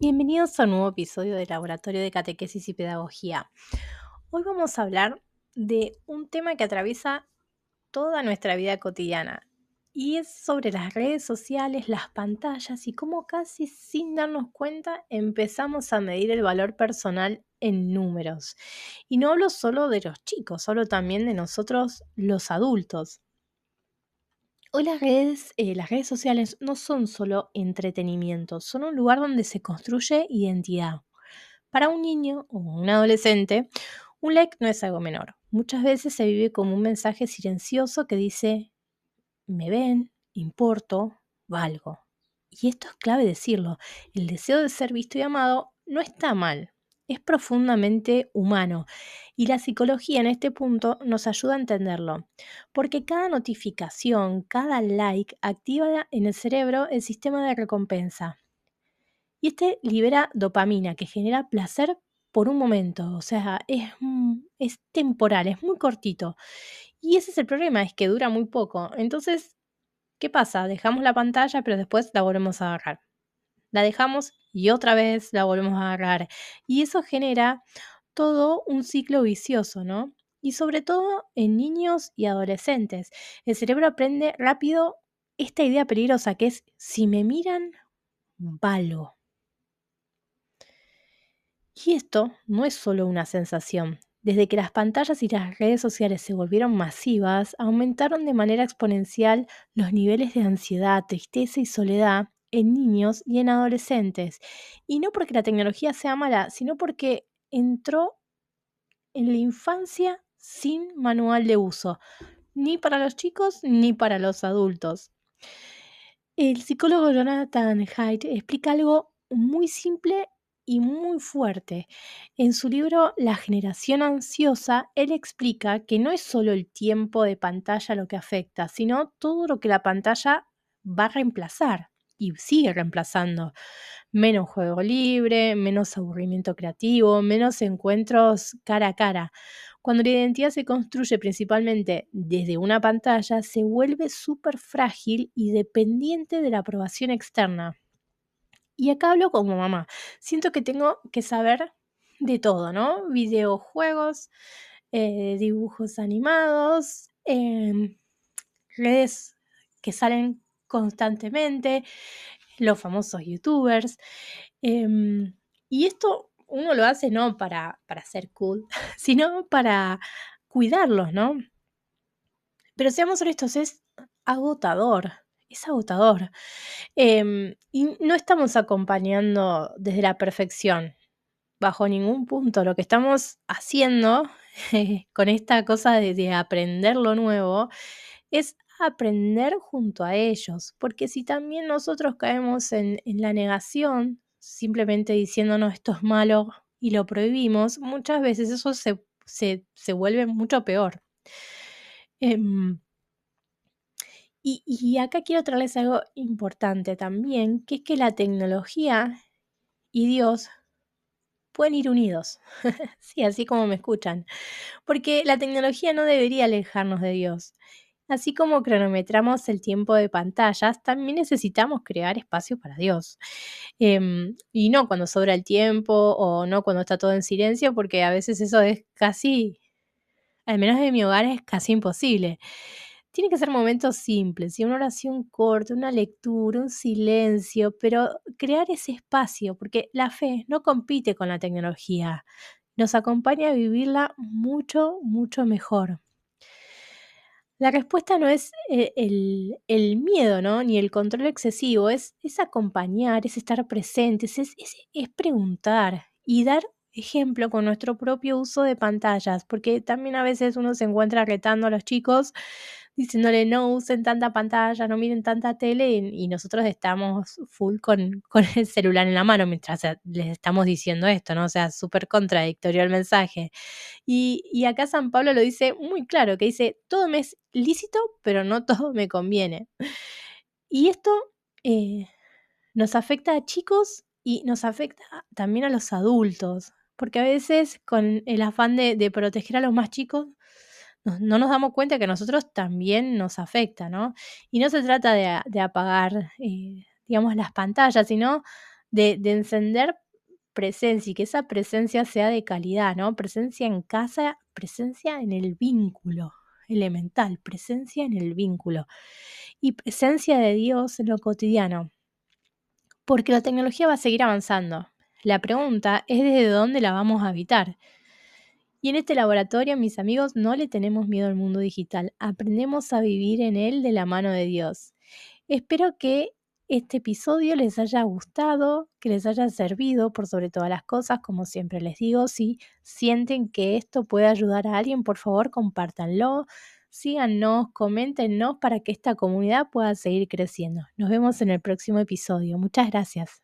Bienvenidos a un nuevo episodio del Laboratorio de Catequesis y Pedagogía. Hoy vamos a hablar de un tema que atraviesa toda nuestra vida cotidiana y es sobre las redes sociales, las pantallas y cómo casi sin darnos cuenta empezamos a medir el valor personal en números. Y no hablo solo de los chicos, hablo también de nosotros los adultos. Hoy las redes sociales no son solo entretenimiento, son un lugar donde se construye identidad. Para un niño o un adolescente, un like no es algo menor. Muchas veces se vive como un mensaje silencioso que dice, me ven, importo, valgo. Y esto es clave decirlo. El deseo de ser visto y amado no está mal. Es profundamente humano. Y la psicología en este punto nos ayuda a entenderlo. Porque cada notificación, cada like activa en el cerebro el sistema de recompensa. Y este libera dopamina, que genera placer por un momento, o sea, es temporal, es muy cortito. Y ese es el problema, es que dura muy poco. Entonces, ¿qué pasa? Dejamos la pantalla, pero después la volvemos a agarrar. La dejamos y otra vez la volvemos a agarrar. Y eso genera todo un ciclo vicioso, ¿no? Y sobre todo en niños y adolescentes. El cerebro aprende rápido esta idea peligrosa que es, si me miran, valgo. Y esto no es solo una sensación. Desde que las pantallas y las redes sociales se volvieron masivas, aumentaron de manera exponencial los niveles de ansiedad, tristeza y soledad en niños y en adolescentes. Y no porque la tecnología sea mala, sino porque entró en la infancia sin manual de uso, ni para los chicos ni para los adultos. El psicólogo Jonathan Haidt explica algo muy simple y muy fuerte. En su libro La generación ansiosa, él explica que no es solo el tiempo de pantalla lo que afecta, sino todo lo que la pantalla va a reemplazar y sigue reemplazando. Menos juego libre, menos aburrimiento creativo, menos encuentros cara a cara. Cuando la identidad se construye principalmente desde una pantalla, se vuelve súper frágil y dependiente de la aprobación externa. Y acá hablo como mamá. Siento que tengo que saber de todo, ¿no? Videojuegos, dibujos animados, redes que salen constantemente, los famosos youtubers. Y esto uno lo hace no para ser cool, sino para cuidarlos, ¿no? Pero seamos honestos, agotador, es agotador. Y no estamos acompañando desde la perfección, bajo ningún punto. Lo que estamos haciendo con esta cosa de aprender lo nuevo es aprender junto a ellos, porque si también nosotros caemos en la negación, simplemente diciéndonos esto es malo y lo prohibimos, muchas veces eso se vuelve mucho peor. Em, y acá quiero traerles algo importante también, que es que la tecnología y Dios pueden ir unidos. Sí, así como me escuchan. Porque la tecnología no debería alejarnos de Dios. Así como cronometramos el tiempo de pantallas, también necesitamos crear espacio para Dios. Y no cuando sobra el tiempo o no cuando está todo en silencio, porque a veces eso es casi, al menos en mi hogar, es casi imposible. Tiene que ser momentos simples, ¿sí? Una oración corta, una lectura, un silencio, pero crear ese espacio, porque la fe no compite con la tecnología, nos acompaña a vivirla mucho, mucho mejor. La respuesta no es el miedo, ¿no? Ni el control excesivo, es acompañar, es estar presentes, es preguntar y dar ejemplo con nuestro propio uso de pantallas, porque también a veces uno se encuentra retando a los chicos diciéndole no usen tanta pantalla, no miren tanta tele y nosotros estamos full con el celular en la mano mientras les estamos diciendo esto, ¿no? O sea, súper contradictorio el mensaje. Y acá San Pablo lo dice muy claro, que dice, todo me es lícito, pero no todo me conviene. Y esto eh, nos afecta a chicos y nos afecta también a los adultos, porque a veces con el afán de proteger a los más chicos, no nos damos cuenta que a nosotros también nos afecta, ¿no? Y no se trata de apagar, digamos, las pantallas, sino de encender presencia y que esa presencia sea de calidad, ¿no? Presencia en casa, presencia en el vínculo elemental, presencia en el vínculo y presencia de Dios en lo cotidiano, porque la tecnología va a seguir avanzando. La pregunta es desde dónde la vamos a habitar. Y en este laboratorio, mis amigos, no le tenemos miedo al mundo digital, aprendemos a vivir en él de la mano de Dios. Espero que este episodio les haya gustado, que les haya servido por sobre todas las cosas, como siempre les digo, si sienten que esto puede ayudar a alguien, por favor compártanlo, síganos, coméntenos para que esta comunidad pueda seguir creciendo. Nos vemos en el próximo episodio. Muchas gracias.